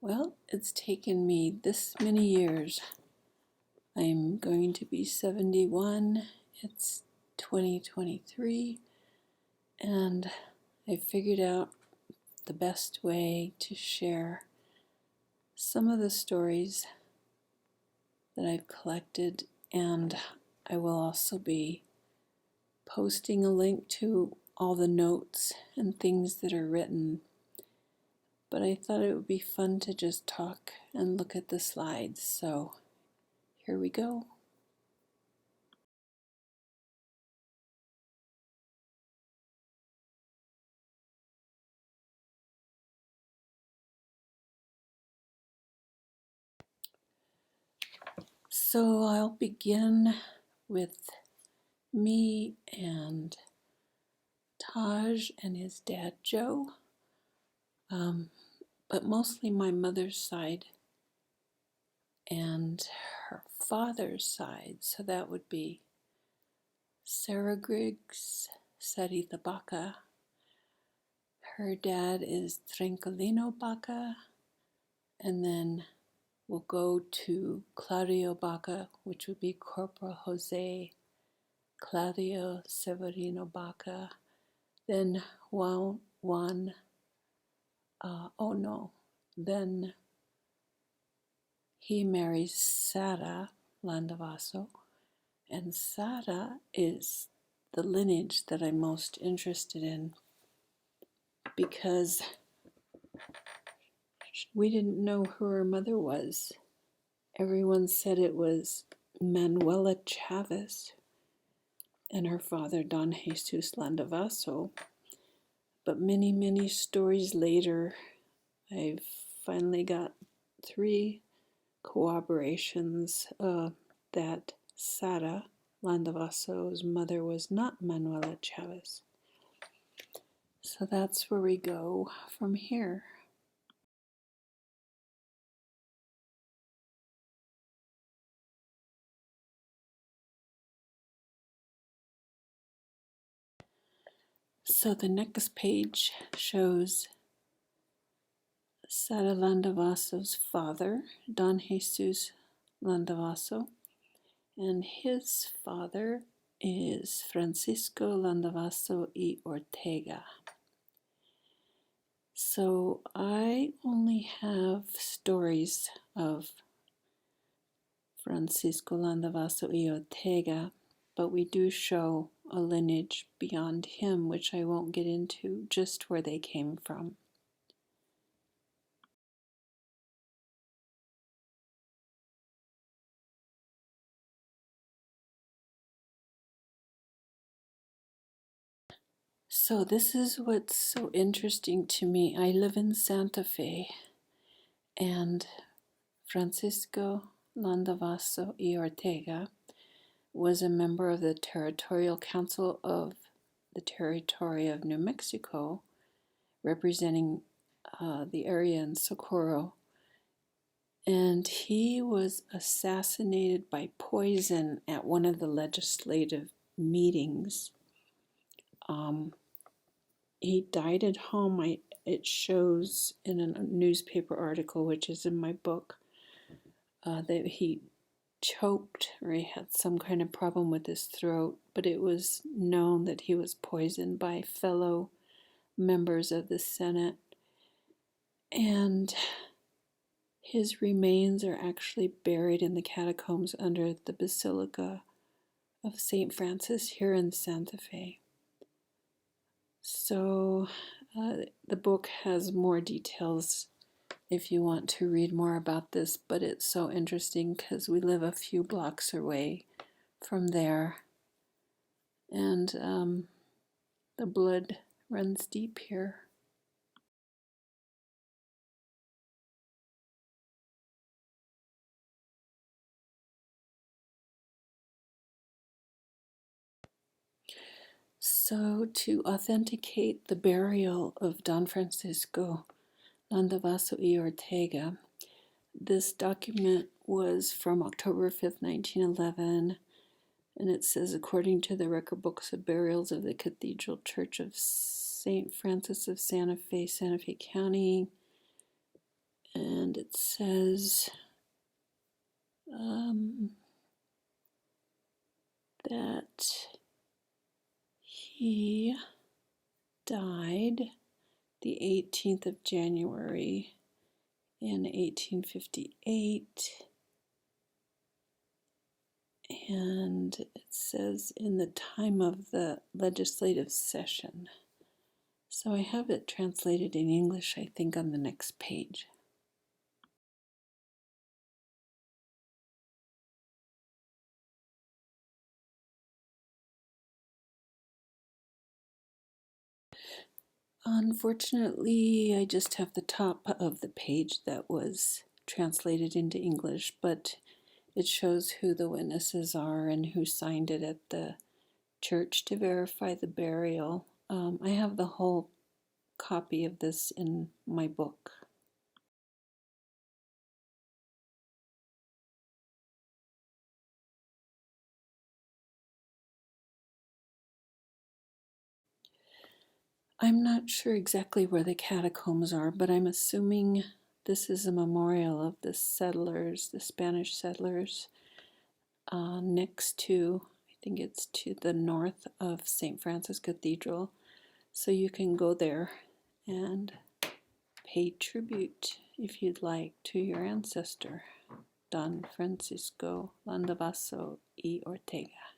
Well, it's taken me this many years. I'm going to be 71. It's 2023, and I figured out the best way to share some of the stories that I've collected, and I will also be posting a link to all the notes and things that are written. But I thought it would be fun to just talk and look at the slides, so here we go. So I'll begin with me and Taj and his dad Joe, but mostly my mother's side and her father's side. So that would be Sarah Griggs, Sarita Baca. Her dad is Tranquilino Baca, and then we'll go to Claudio Baca, which would be Corporal Jose Claudio Severino Baca. Then Juan, then he marries Sara Landavazo, and Sara is the lineage that I'm most interested in because we didn't know who her mother was. Everyone said it was Manuela Chavez and her father Don Jesus Landavazo. But many, many stories later, I've finally got 3 corroborations that Sara Landavaso's mother was not Manuela Chavez. So that's where we go from here. So the next page shows Sara Landavaso's father, Don Jesus Landavaso, and his father is Francisco Landavazo y Ortega. So I only have stories of Francisco Landavazo y Ortega, but we do show a lineage beyond him, which I won't get into, just where they came from. So this is what's so interesting to me. I live in Santa Fe, and Francisco Landavazo y Ortega was a member of the Territorial Council of the Territory of New Mexico, representing the area in Socorro. And he was assassinated by poison at one of the legislative meetings. He died at home. It shows in a newspaper article, which is in my book, that he choked or he had some kind of problem with his throat, but it was known that he was poisoned by fellow members of the Senate. And his remains are actually buried in the catacombs under the Basilica of St. Francis here in Santa Fe. So the book has more details if you want to read more about this, but it's so interesting because we live a few blocks away from there, and the blood runs deep here. So to authenticate the burial of Don Francisco Landavazo y Ortega, this document was from October 5th, 1911, and it says, according to the record books of burials of the Cathedral Church of St. Francis of Santa Fe County, and And it says that he died the 18th of January in 1858, and it says in the time of the legislative session. So I have it translated in English, I think, on the next page. Unfortunately, I just have the top of the page that was translated into English, but it shows who the witnesses are and who signed it at the church to verify the burial. I have the whole copy of this in my book. I'm not sure exactly where the catacombs are, but I'm assuming this is a memorial of the settlers, the Spanish settlers, next to, I think it's to the north of St. Francis Cathedral. So you can go there and pay tribute, if you'd like, to your ancestor, Don Francisco Landavazo y Ortega.